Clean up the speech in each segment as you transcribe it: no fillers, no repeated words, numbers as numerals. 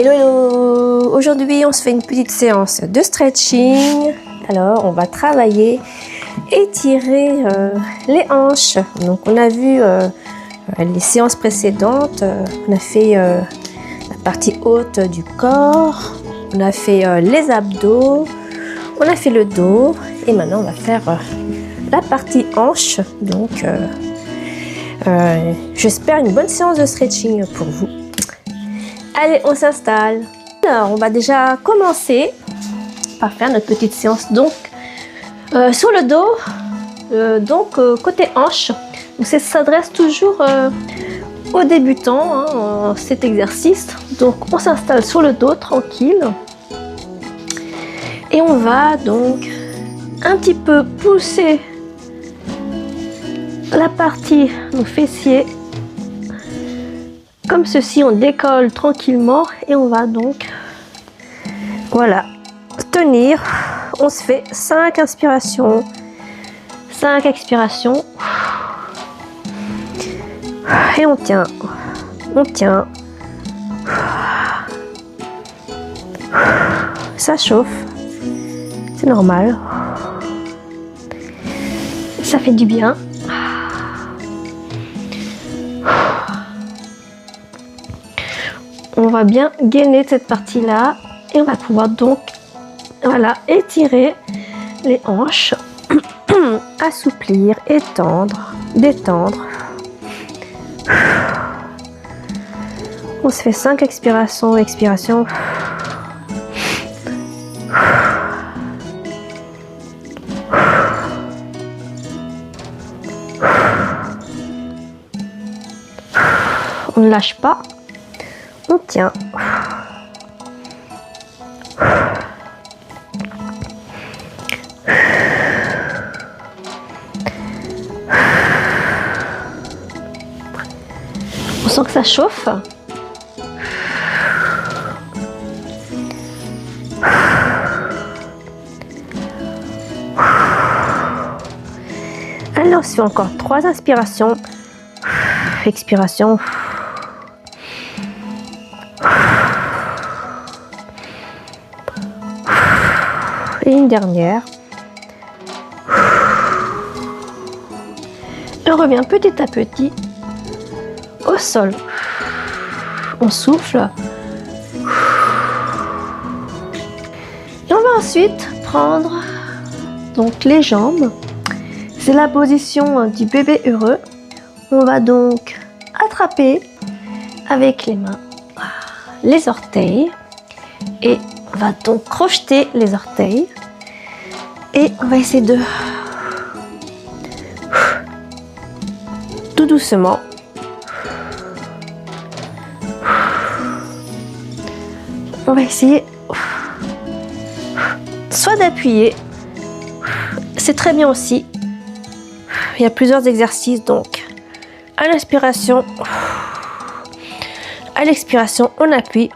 Hello, hello! Aujourd'hui, on se fait une petite séance de stretching. Alors, on va travailler, étirer les hanches. Donc, on a vu les séances précédentes. On a fait la partie haute du corps. On a fait les abdos. On a fait le dos. Et maintenant, on va faire la partie hanche. Donc, j'espère une bonne séance de stretching pour vous. Allez, on s'installe. Alors, on va déjà commencer par faire notre petite séance donc sur le dos, côté hanche. Donc, ça s'adresse toujours aux débutants, hein, cet exercice. Donc, on s'installe sur le dos tranquille et on va donc un petit peu pousser la partie nos fessiers. Comme ceci, on décolle tranquillement et on va donc, voilà, tenir. On se fait 5 inspirations, 5 expirations et on tient, on tient. Ça chauffe, c'est normal, ça fait du bien. On va bien gainer cette partie-là et on va pouvoir donc, voilà, étirer les hanches, assouplir, étendre, détendre. On se fait 5 expirations, expirations. On ne lâche pas. On tient. On sent que ça chauffe. Alors, on se fait encore 3 inspirations. Expiration. Et une dernière. Et on revient petit à petit au sol. On souffle. Et on va ensuite prendre donc les jambes. C'est la position du bébé heureux. On va donc attraper avec les mains les orteils et on va donc crocheter les orteils. Et on va essayer de tout doucement on va essayer soit d'appuyer, c'est très bien aussi. Il y a plusieurs exercices donc à l'inspiration, à l'expiration on appuie.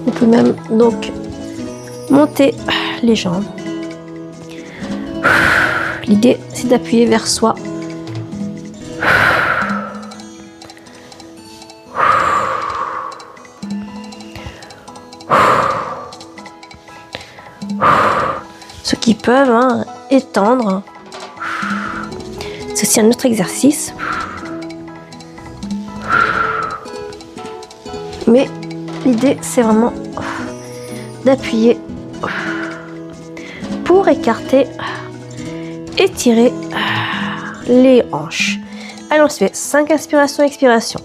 On peut même donc monter les jambes. L'idée c'est d'appuyer vers soi. Ceux qui peuvent étendre. C'est aussi un autre exercice. Mais l'idée, c'est vraiment d'appuyer pour écarter, étirer les hanches. Allez, on se fait 5 inspirations, expirations.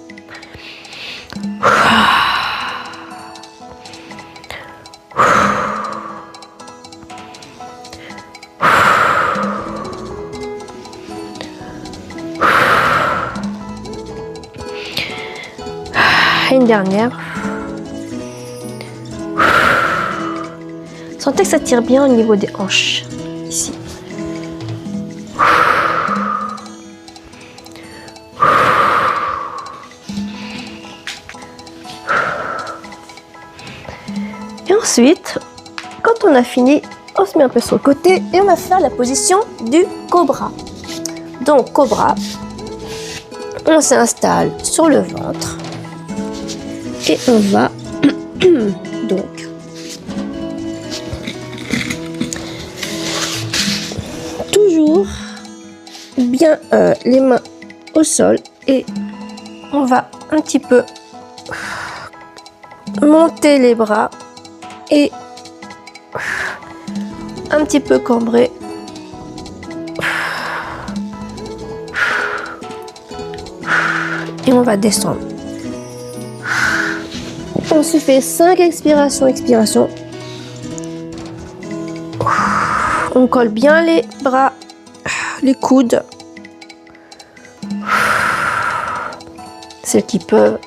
Et une dernière. Sentez que ça tire bien au niveau des hanches, ici. Et ensuite, quand on a fini On se met un peu sur le côté et on va faire la position du cobra. Donc cobra, on s'installe sur le ventre et on va donc toujours bien les mains au sol et on va un petit peu monter les bras et un petit peu cambrer. Et on va descendre. On se fait 5 expirations, expirations. On colle bien les bras, les coudes. Ceux qui peuvent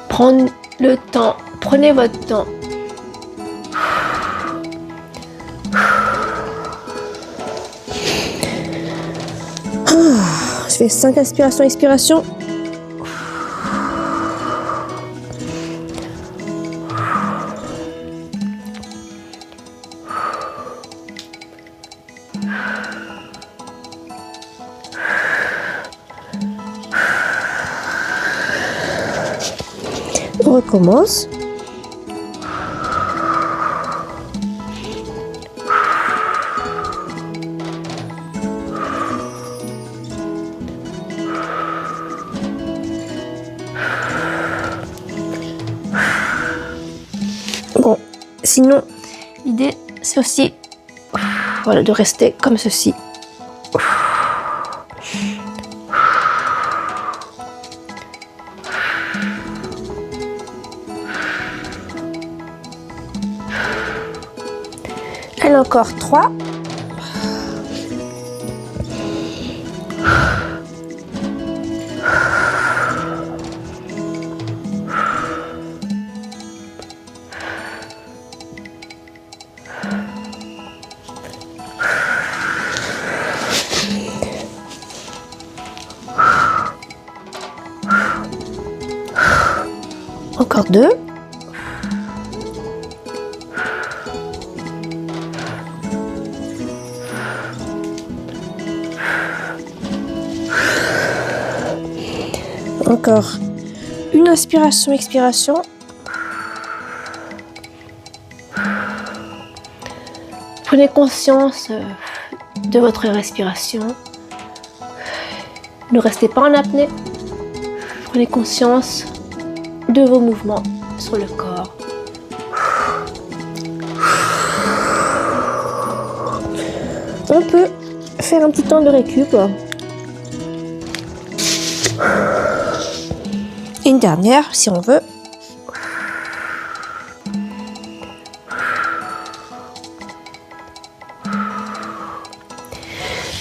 prendre le temps, prenez votre temps. Je fais 5 inspirations, expirations. On recommence. Bon, sinon, l'idée, c'est aussi voilà, de rester comme ceci. Allez, encore 3. Encore 2. Encore une inspiration, expiration. Prenez conscience de votre respiration. Ne restez pas en apnée. Prenez conscience de vos mouvements sur le corps. On peut faire un petit temps de récup. Une dernière si on veut.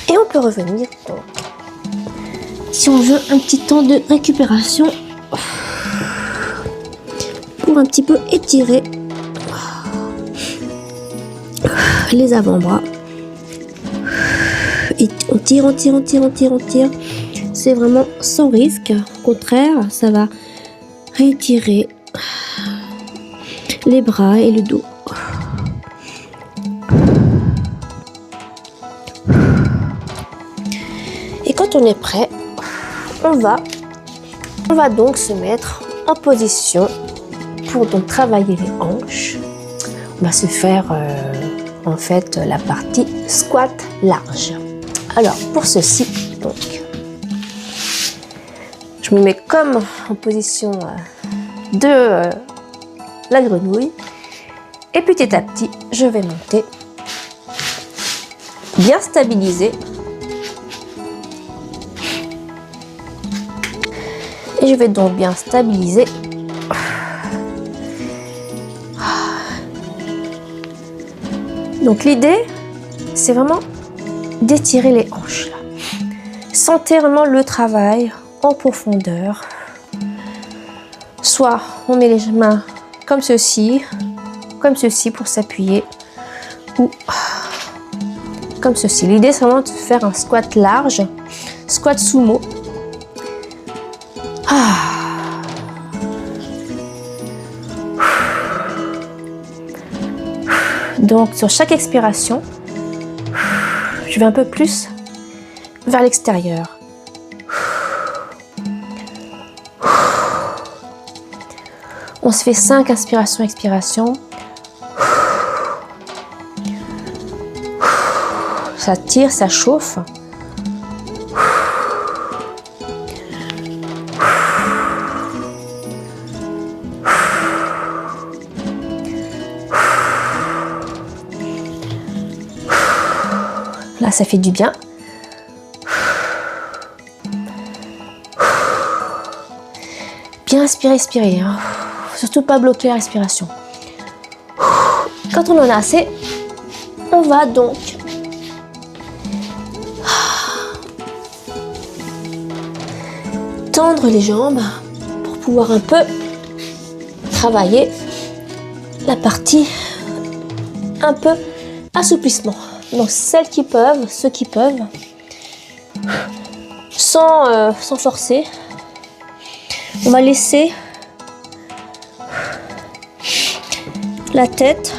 Et on peut revenir donc. Si on veut un petit temps de récupération pour un petit peu étirer les avant-bras. Et on tire, on tire, on tire, on tire, on tire. C'est vraiment sans risque. Au contraire, ça va réétirer les bras et le dos. Et quand on est prêt, on va donc se mettre en position pour donc travailler les hanches. On va se faire en fait la partie squat large. Alors pour ceci, donc, je me mets comme en position de la grenouille et petit à petit, je vais monter, bien stabiliser. Et je vais donc bien stabiliser. Donc l'idée, c'est vraiment d'étirer les hanches. Là. Sentez vraiment le travail en profondeur. Soit on met les mains comme ceci pour s'appuyer, ou comme ceci. L'idée, c'est vraiment de faire un squat large, squat sumo. Donc sur chaque expiration, je vais un peu plus vers l'extérieur. On se fait 5 inspirations, expirations. Ça tire, ça chauffe. Là, ça fait du bien. Bien inspirer, expirer. Hein. Surtout pas bloquer la respiration. Quand on en a assez, on va donc tendre les jambes pour pouvoir un peu travailler la partie un peu assouplissement. Donc celles qui peuvent, ceux qui peuvent, sans forcer, on va laisser la tête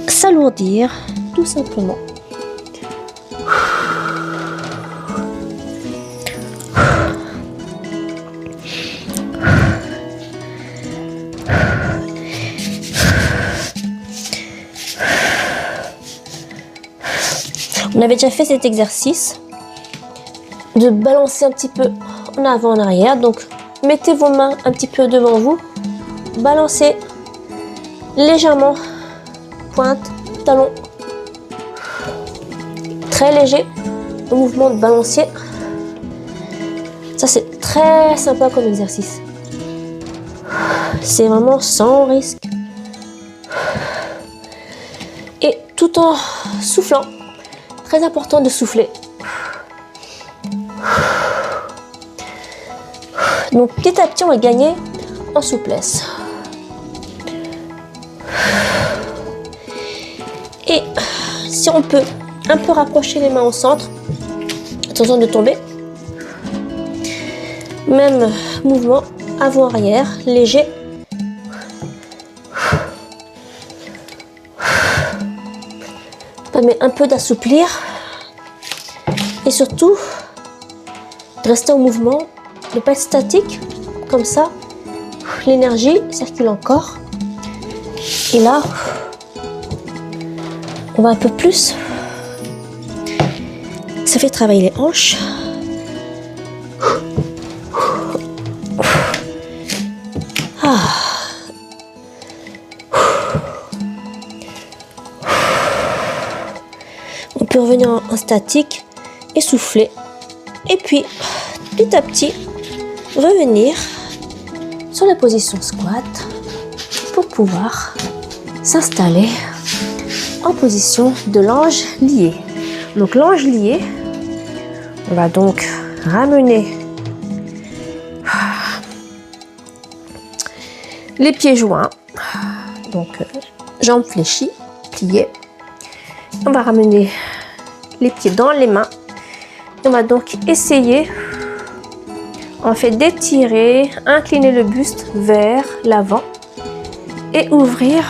s'alourdir tout simplement. On avait déjà fait cet exercice de balancer un petit peu en avant, en arrière. Donc, mettez vos mains un petit peu devant vous. Balancez légèrement. Pointe, talon. Très léger. Le mouvement de balancier. Ça, c'est très sympa comme exercice. C'est vraiment sans risque. Et tout en soufflant. Très important de souffler. Donc petit à petit, on va gagner en souplesse. Et si on peut un peu rapprocher les mains au centre, attention de tomber. Même mouvement avant-arrière, léger. Permet un peu d'assouplir et surtout de rester en mouvement, de ne pas être statique comme ça. L'énergie circule encore et là on va un peu plus. Ça fait travailler les hanches. On peut revenir en statique et souffler. Et puis, petit à petit, revenir sur la position squat pour pouvoir s'installer en position de l'ange lié. Donc l'ange lié, on va donc ramener les pieds joints, donc jambes fléchies, pliées. On va ramener les pieds dans les mains. Et on va donc essayer en fait d'étirer, incliner le buste vers l'avant et ouvrir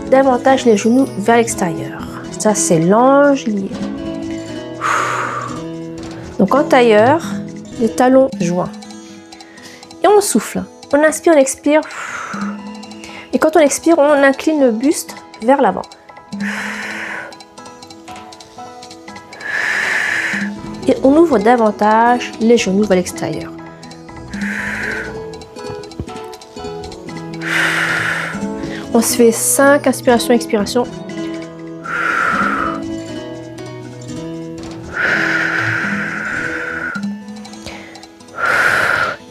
davantage les genoux vers l'extérieur. Ça, c'est l'ange lié. Donc en tailleur, les talons joints. Et on souffle. On inspire, on expire. Et quand on expire, on incline le buste vers l'avant. Et on ouvre davantage les genoux vers l'extérieur. On se fait 5 inspirations, expirations.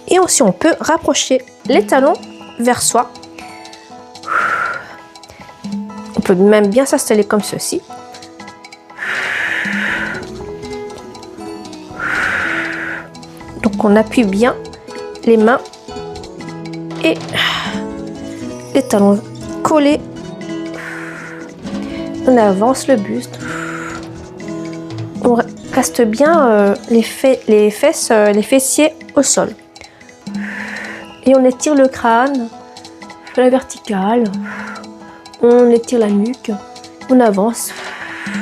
Et aussi, on peut rapprocher les talons vers soi. On peut même bien s'installer comme ceci. Donc on appuie bien les mains et les talons collés. On avance le buste. On reste bien les fesses, les fessiers au sol. Et on étire le crâne, la verticale. On étire la nuque, on avance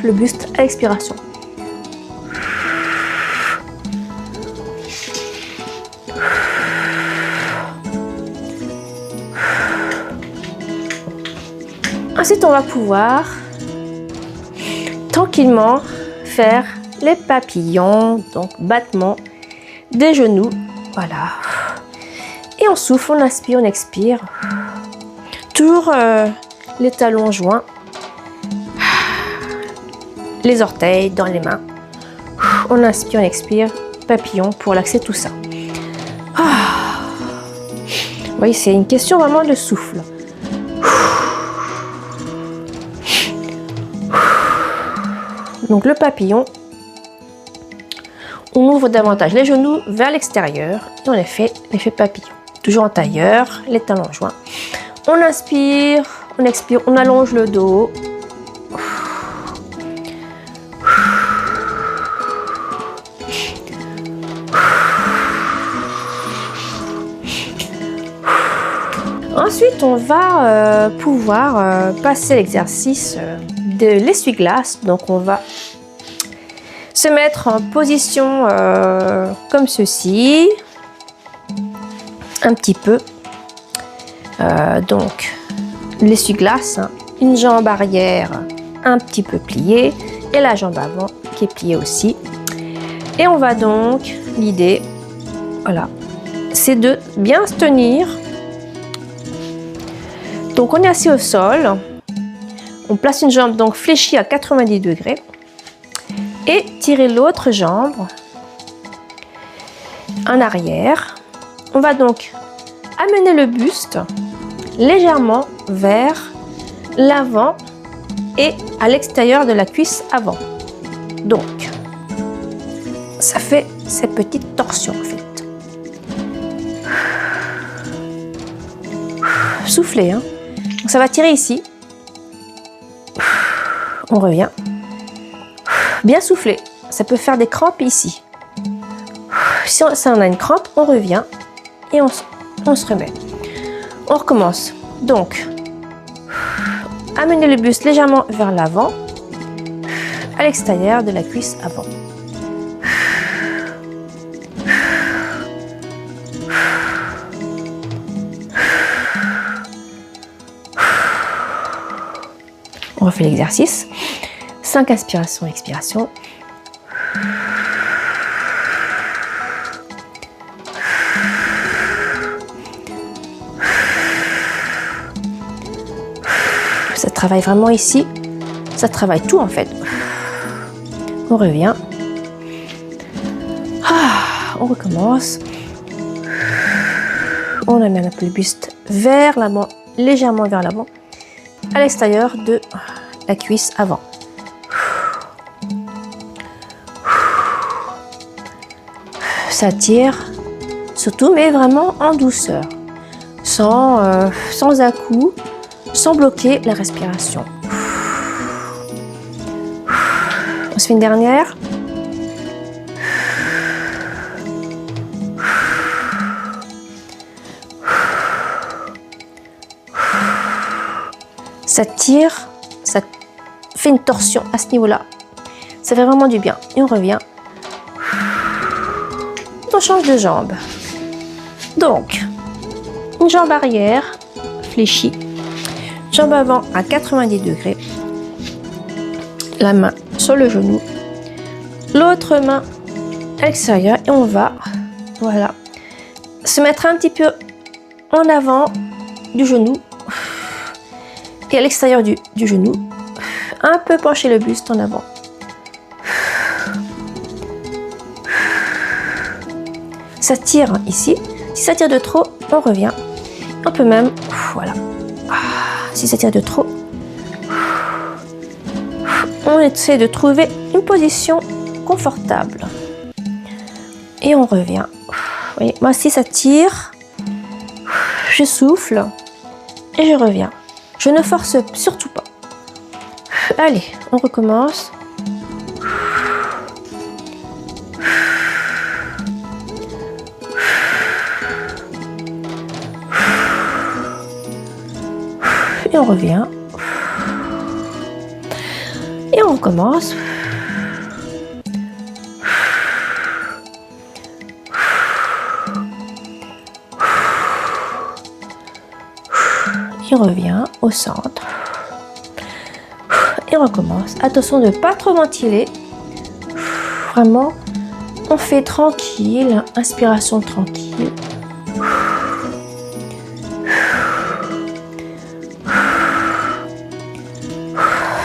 le buste à l'expiration. Ensuite, on va pouvoir tranquillement faire les papillons, donc battement des genoux. Voilà. Et on souffle, on inspire, on expire. Toujours les talons joints, les orteils dans les mains. On inspire, on expire, papillon pour relaxer tout ça. Oui, c'est une question vraiment de souffle. Donc le papillon, on ouvre davantage les genoux vers l'extérieur et on fait l'effet papillon. Toujours en tailleur, les talons joints. On inspire, on expire, on allonge le dos. Ensuite, on va pouvoir passer l'exercice de l'essuie-glace. Donc, on va se mettre en position comme ceci, un petit peu. Donc, l'essuie-glace, hein, une jambe arrière un petit peu pliée et la jambe avant qui est pliée aussi. Et on va donc, l'idée, voilà, c'est de bien se tenir. Donc, on est assis au sol. On place une jambe donc fléchie à 90 degrés et tirer l'autre jambe en arrière. On va donc amener le buste légèrement vers l'avant et à l'extérieur de la cuisse avant. Donc, ça fait cette petite torsion en fait. Soufflez, hein. Donc, ça va tirer ici. On revient. Bien souffler. Ça peut faire des crampes ici. Si on a une crampe, on revient et on se remet. On recommence. Donc, amenez le buste légèrement vers l'avant, à l'extérieur de la cuisse avant. On refait l'exercice. 5 inspirations, expirations. Ça travaille vraiment ici. Ça travaille tout en fait. On revient. On recommence. On amène un peu le buste vers l'avant, légèrement vers l'avant, à l'extérieur de la cuisse avant. Ça tire surtout, mais vraiment en douceur, sans à-coups, sans bloquer la respiration. On se fait une dernière. Ça tire, ça fait une torsion à ce niveau-là. Ça fait vraiment du bien. Et on revient. On change de jambe. Donc, une jambe arrière fléchie, jambe avant à 90 degrés, la main sur le genou, l'autre main à l'extérieur et on va, voilà, se mettre un petit peu en avant du genou et à l'extérieur du genou, un peu pencher le buste en avant. Ça tire ici. Si ça tire de trop, on revient. On peut même, voilà. Si ça tire de trop, on essaie de trouver une position confortable. Et on revient. Vous voyez, moi si ça tire, je souffle et je reviens. Je ne force surtout pas. Allez, on recommence. Et on revient. Et on recommence. Il revient au centre. Et on recommence. Attention de ne pas trop ventiler. Vraiment, on fait tranquille. Inspiration tranquille.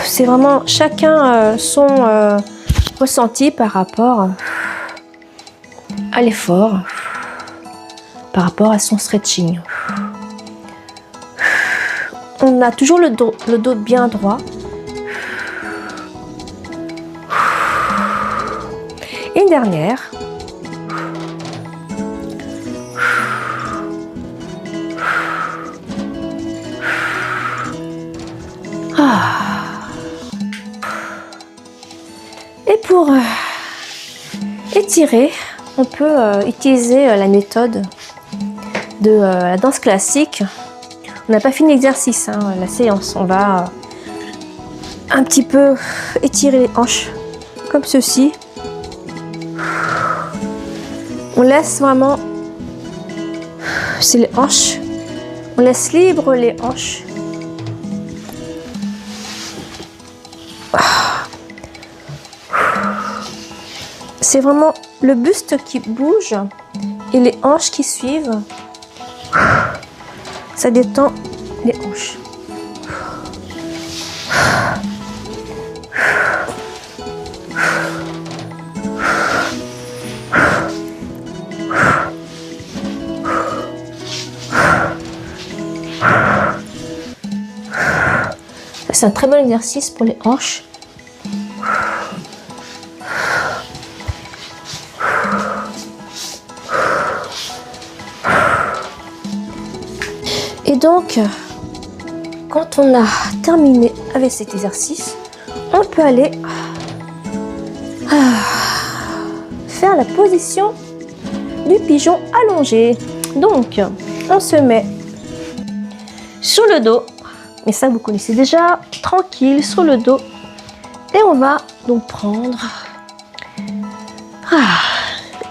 C'est vraiment chacun son ressenti par rapport à l'effort, par rapport à son stretching. On a toujours le dos bien droit. Une dernière. Et pour étirer, on peut utiliser la méthode de la danse classique. On n'a pas fini l'exercice, hein, la séance. On va un petit peu étirer les hanches comme ceci. On laisse vraiment, c'est les hanches, on laisse libre les hanches. C'est vraiment le buste qui bouge et les hanches qui suivent. Ça détend les hanches. C'est un très bon exercice pour les hanches. Et donc, quand on a terminé avec cet exercice, on peut aller faire la position du pigeon allongé. Donc, on se met sur le dos, mais ça vous connaissez déjà, tranquille sur le dos. Et on va donc prendre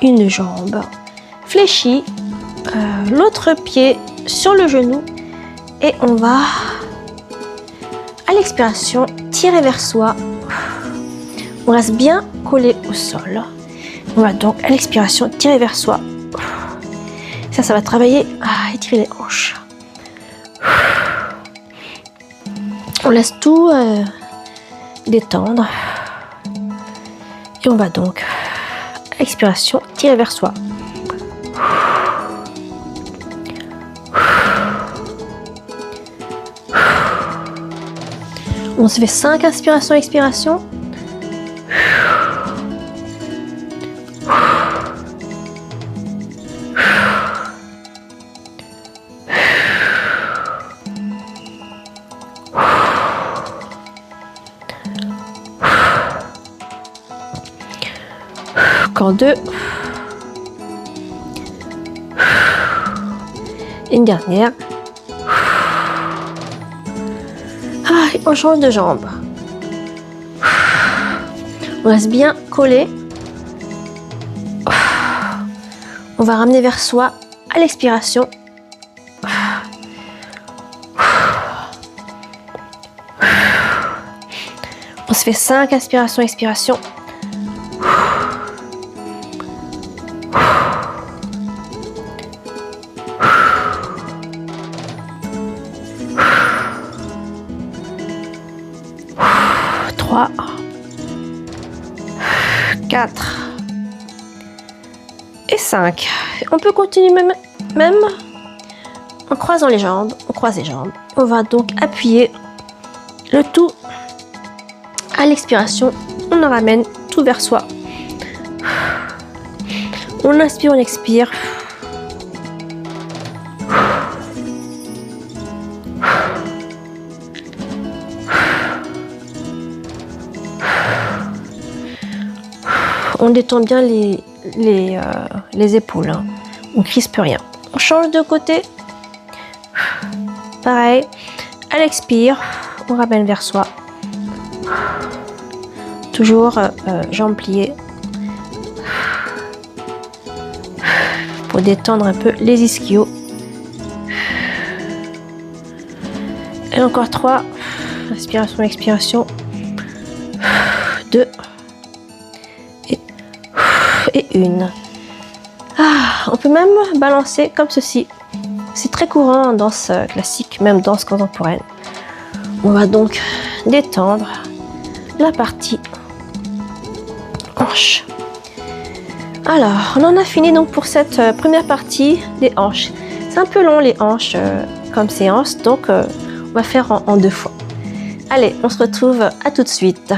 une jambe fléchie, l'autre pied sur le genou et on va à l'expiration tirer vers soi. On reste bien collé au sol. On va donc à l'expiration tirer vers soi. Ça va travailler à étirer les hanches. On laisse tout détendre et on va donc à l'expiration tirer vers soi. On se fait 5 inspirations, expirations. Encore 2. Une dernière. On change de jambe. On reste bien collé. On va ramener vers soi à l'expiration. On se fait 5 inspirations, expirations. Trois, 4 et 5. On peut continuer même en croisant les jambes. On croise les jambes. On va donc appuyer le tout à l'expiration. On en ramène tout vers soi. On inspire, on expire. On détend bien les épaules, hein. On crispe rien. On change de côté. Pareil, à l'expire, on ramène vers soi. Toujours jambes pliées. Pour détendre un peu les ischios. Et encore 3. Inspiration, expiration. 2. Et 1. On peut même balancer comme ceci. C'est très courant en danse classique, même danse contemporaine. On va donc détendre la partie hanche. Alors, on en a fini donc pour cette première partie des hanches. C'est un peu long les hanches comme séance, donc on va faire en 2 fois. Allez, on se retrouve à tout de suite.